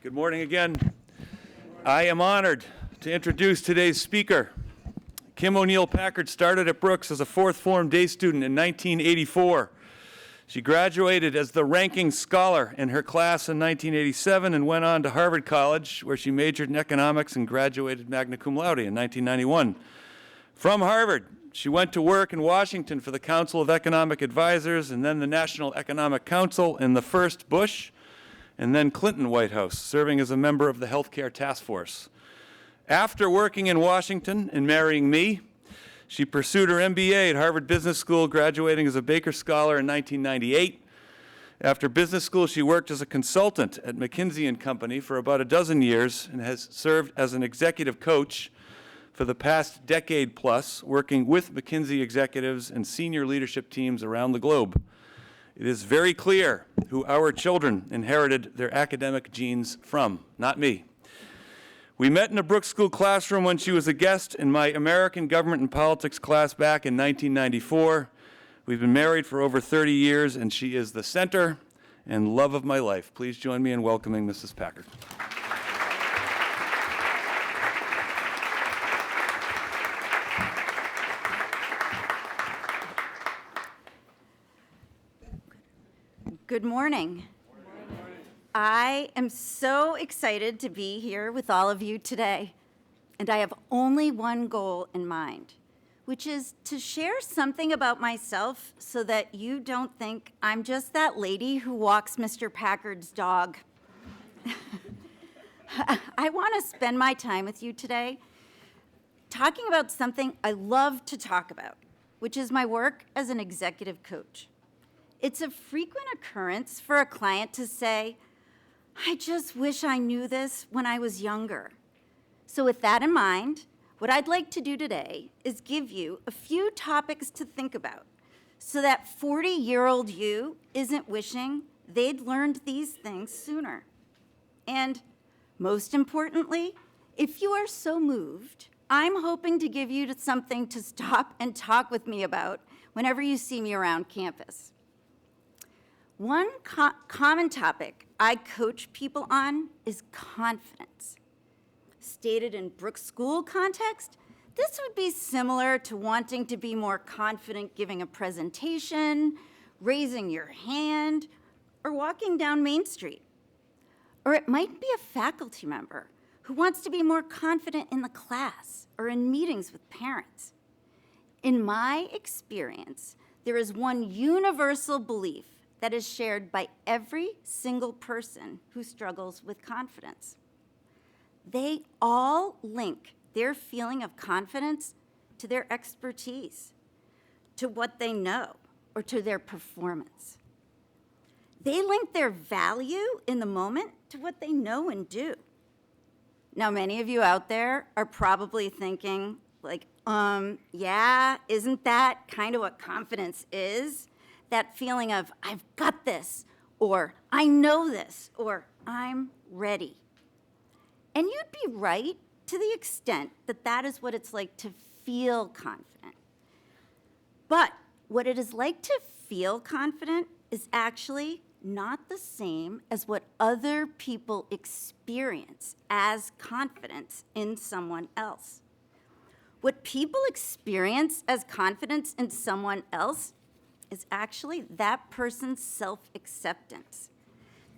Good morning again. I am honored to introduce today's speaker. Kim O'Neill Packard started at Brooks as a fourth form day student in 1984. She graduated as the ranking scholar in her class in 1987 and went on to Harvard College, where she majored in economics and graduated magna cum laude in 1991. From Harvard, she went to work in Washington for the Council of Economic Advisors and then the National Economic Council in the first Bush and then Clinton White House, serving as a member of the Healthcare Task Force. After working in Washington and marrying me, she pursued her MBA at Harvard Business School, graduating as a Baker Scholar in 1998. After business school, she worked as a consultant at McKinsey & Company for about a dozen years and has served as an executive coach for the past decade plus, working with McKinsey executives and senior leadership teams around the globe. It is very clear who our children inherited their academic genes from, not me. We met in a Brooks School classroom when she was a guest in my American Government and Politics class back in 1994. We've been married for over 30 years, and she is the center and love of my life. Please join me in welcoming Mrs. Packard. Good morning. I am so excited to be here with all of you today, and I have only one goal in mind, which is to share something about myself so that you don't think I'm just that lady who walks Mr. Packard's dog. I want to spend my time with you today talking about something I love to talk about, which is my work as an executive coach. It's a frequent occurrence for a client to say, I just wish I knew this when I was younger. So with that in mind, what I'd like to do today is give you a few topics to think about so that 40-year-old you isn't wishing they'd learned these things sooner. And most importantly, if you are so moved, I'm hoping to give you something to stop and talk with me about whenever you see me around campus. One common topic I coach people on is confidence. Stated in Brooks School context, this would be similar to wanting to be more confident giving a presentation, raising your hand, or walking down Main Street. Or it might be a faculty member who wants to be more confident in the class or in meetings with parents. In my experience, there is one universal belief that is shared by every single person who struggles with confidence. They all link their feeling of confidence to their expertise, to what they know, or to their performance. They link their value in the moment to what they know and do. Now, many of you out there are probably thinking, like, yeah, isn't that kind of what confidence is? That feeling of, I've got this, or I know this, or I'm ready. And you'd be right to the extent that that is what it's like to feel confident. But what it is like to feel confident is actually not the same as what other people experience as confidence in someone else. What people experience as confidence in someone else is actually that person's self-acceptance,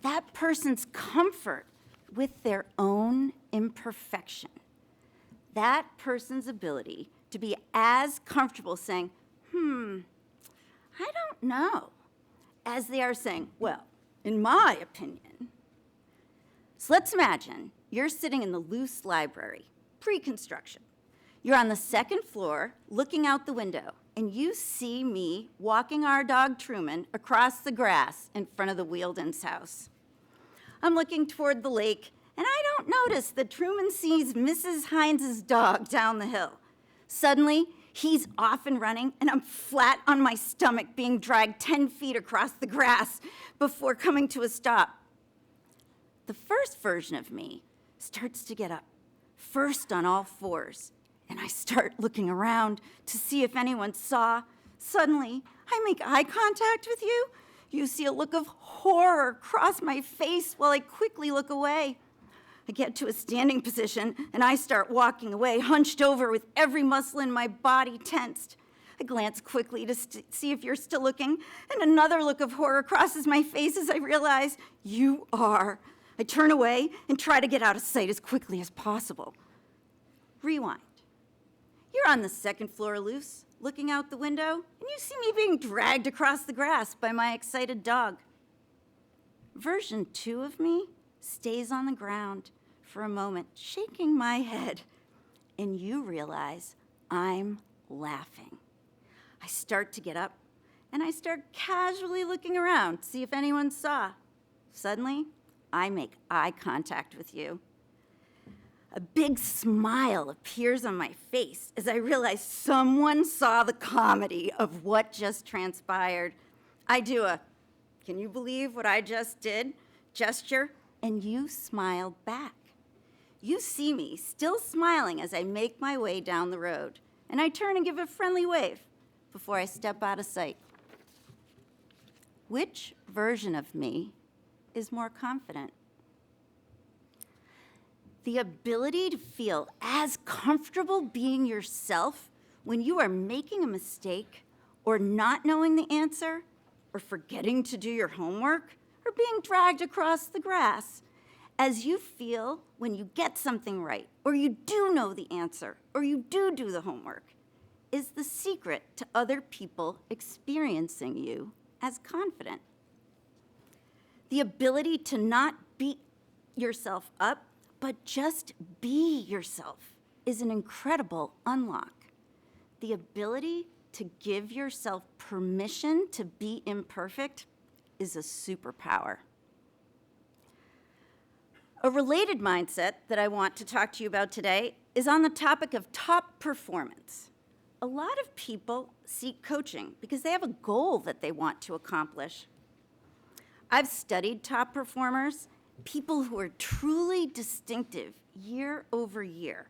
that person's comfort with their own imperfection, that person's ability to be as comfortable saying, I don't know, as they are saying, well, in my opinion. So let's imagine you're sitting in the Luce Library, pre-construction. You're on the second floor looking out the window, and you see me walking our dog Truman across the grass in front of the Wheeldens house. I'm looking toward the lake, and I don't notice that Truman sees Mrs. Hines' dog down the hill. Suddenly, he's off and running, and I'm flat on my stomach being dragged 10 feet across the grass before coming to a stop. The first version of me starts to get up, first on all fours, and I start looking around to see if anyone saw. Suddenly, I make eye contact with you. You see a look of horror cross my face while I quickly look away. I get to a standing position and I start walking away, hunched over with every muscle in my body tensed. I glance quickly to see if you're still looking, and another look of horror crosses my face as I realize you are. I turn away and try to get out of sight as quickly as possible. Rewind. You're on the second floor loose, looking out the window, and you see me being dragged across the grass by my excited dog. Version 2 of me stays on the ground for a moment, shaking my head, and you realize I'm laughing. I start to get up, and I start casually looking around to see if anyone saw. Suddenly, I make eye contact with you. A big smile appears on my face as I realize someone saw the comedy of what just transpired. I do a, "Can you believe what I just did?" gesture, and you smile back. You see me still smiling as I make my way down the road, and I turn and give a friendly wave before I step out of sight. Which version of me is more confident? The ability to feel as comfortable being yourself when you are making a mistake or not knowing the answer or forgetting to do your homework or being dragged across the grass as you feel when you get something right or you do know the answer or you do the homework is the secret to other people experiencing you as confident. The ability to not beat yourself up, but just be yourself is an incredible unlock. The ability to give yourself permission to be imperfect is a superpower. A related mindset that I want to talk to you about today is on the topic of top performance. A lot of people seek coaching because they have a goal that they want to accomplish. I've studied top performers, people who are truly distinctive year over year.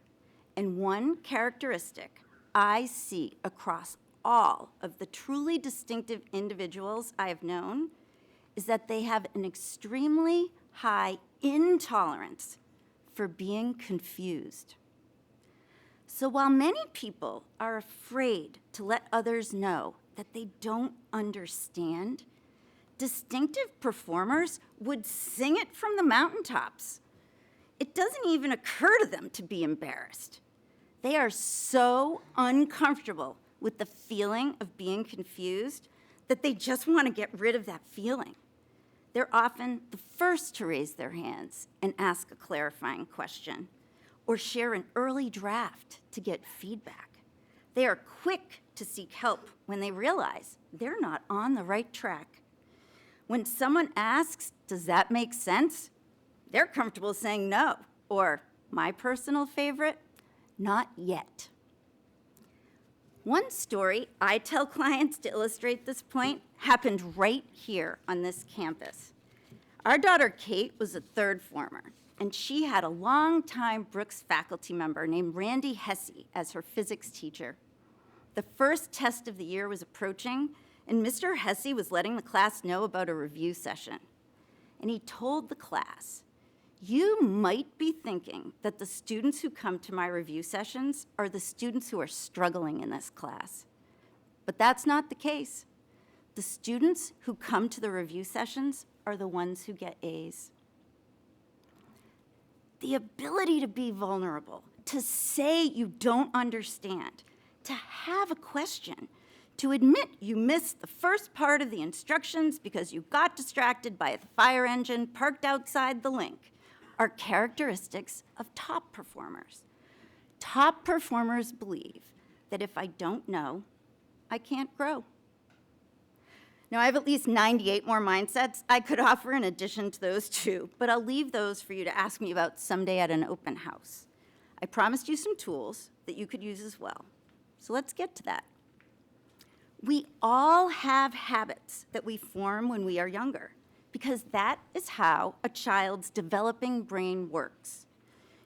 And one characteristic I see across all of the truly distinctive individuals I have known is that they have an extremely high intolerance for being confused. So while many people are afraid to let others know that they don't understand, distinctive performers would sing it from the mountaintops. It doesn't even occur to them to be embarrassed. They are so uncomfortable with the feeling of being confused that they just want to get rid of that feeling. They're often the first to raise their hands and ask a clarifying question or share an early draft to get feedback. They are quick to seek help when they realize they're not on the right track. When someone asks, "Does that make sense?" they're comfortable saying no, or my personal favorite, "Not yet." One story I tell clients to illustrate this point happened right here on this campus. Our daughter Kate was a third former, and she had a longtime Brooks faculty member named Randy Hesse as her physics teacher. The first test of the year was approaching, and Mr. Hesse was letting the class know about a review session. And he told the class, "You might be thinking that the students who come to my review sessions are the students who are struggling in this class. But that's not the case. The students who come to the review sessions are the ones who get A's." The ability to be vulnerable, to say you don't understand, to have a question, to admit you missed the first part of the instructions because you got distracted by the fire engine parked outside the link, are characteristics of top performers. Top performers believe that if I don't know, I can't grow. Now, I have at least 98 more mindsets I could offer in addition to those two, but I'll leave those for you to ask me about someday at an open house. I promised you some tools that you could use as well. So let's get to that. We all have habits that we form when we are younger, because that is how a child's developing brain works.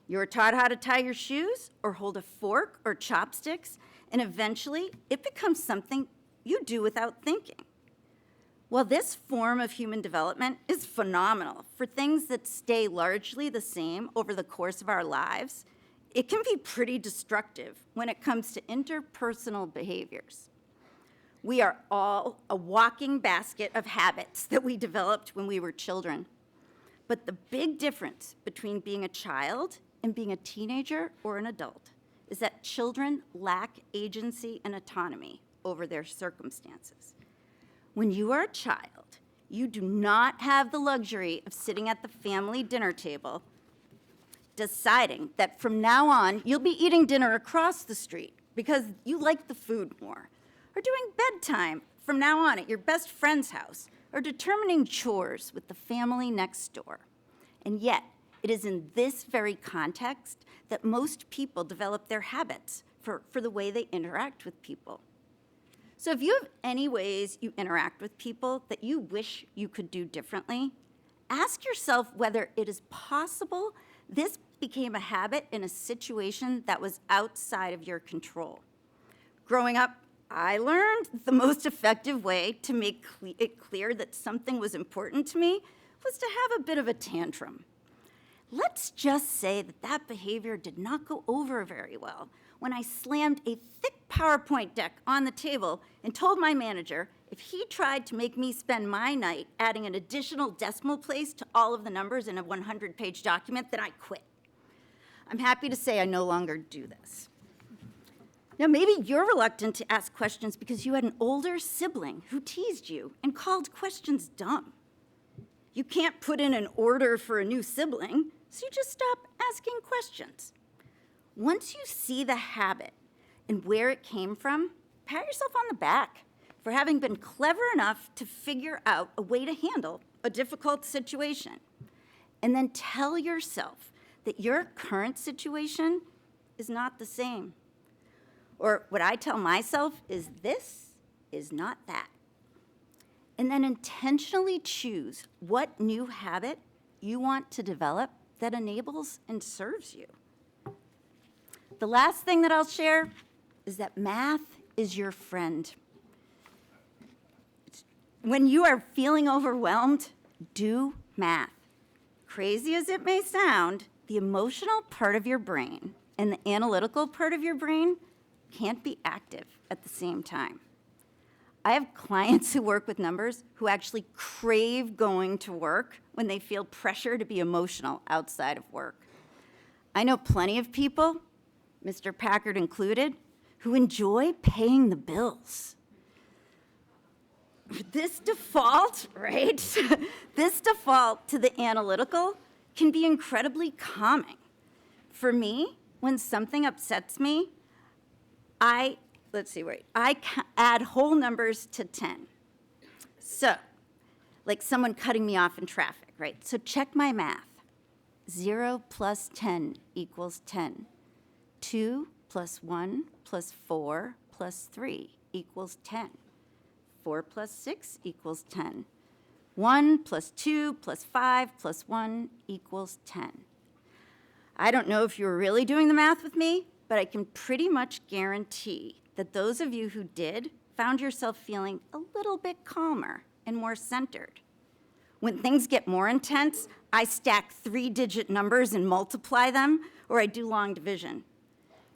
You're taught how to tie your shoes or hold a fork or chopsticks, and eventually it becomes something you do without thinking. While this form of human development is phenomenal for things that stay largely the same over the course of our lives, it can be pretty destructive when it comes to interpersonal behaviors. We are all a walking basket of habits that we developed when we were children. But the big difference between being a child and being a teenager or an adult is that children lack agency and autonomy over their circumstances. When you are a child, you do not have the luxury of sitting at the family dinner table deciding that from now on you'll be eating dinner across the street because you like the food more, or doing bedtime from now on at your best friend's house, or determining chores with the family next door. And yet, it is in this very context that most people develop their habits for the way they interact with people. So if you have any ways you interact with people that you wish you could do differently, ask yourself whether it is possible this became a habit in a situation that was outside of your control. Growing up, I learned the most effective way to make it clear that something was important to me was to have a bit of a tantrum. Let's just say that that behavior did not go over very well when I slammed a thick PowerPoint deck on the table and told my manager if he tried to make me spend my night adding an additional decimal place to all of the numbers in a 100-page document, then I quit. I'm happy to say I no longer do this. Now, maybe you're reluctant to ask questions because you had an older sibling who teased you and called questions dumb. You can't put in an order for a new sibling, so you just stop asking questions. Once you see the habit and where it came from, pat yourself on the back for having been clever enough to figure out a way to handle a difficult situation. And then tell yourself that your current situation is not the same. Or what I tell myself is this is not that. And then intentionally choose what new habit you want to develop that enables and serves you. The last thing that I'll share is that math is your friend. When you are feeling overwhelmed, do math. Crazy as it may sound, the emotional part of your brain and the analytical part of your brain can't be active at the same time. I have clients who work with numbers who actually crave going to work when they feel pressure to be emotional outside of work. I know plenty of people, Mr. Packard included, who enjoy paying the bills. This default, right? This default to the analytical can be incredibly calming. For me, when something upsets me, I add whole numbers to 10. So, like someone cutting me off in traffic, right? So check my math. 0 plus 10 equals 10. 2 plus 1 plus 4 plus 3 equals 10. 4 plus 6 equals 10. 1 plus 2 plus 5 plus 1 equals 10. I don't know if you were really doing the math with me, but I can pretty much guarantee that those of you who did found yourself feeling a little bit calmer and more centered. When things get more intense, I stack 3-digit numbers and multiply them, or I do long division.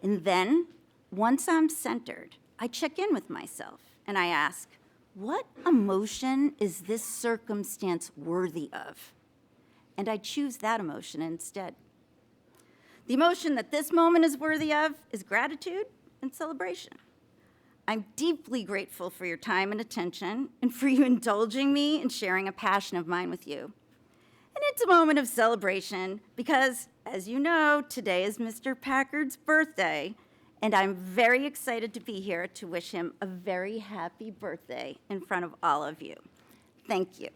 And then, once I'm centered, I check in with myself and I ask, what emotion is this circumstance worthy of? And I choose that emotion instead. The emotion that this moment is worthy of is gratitude and celebration. I'm deeply grateful for your time and attention and for you indulging me in sharing a passion of mine with you. And it's a moment of celebration because, as you know, today is Mr. Packard's birthday, and I'm very excited to be here to wish him a very happy birthday in front of all of you. Thank you.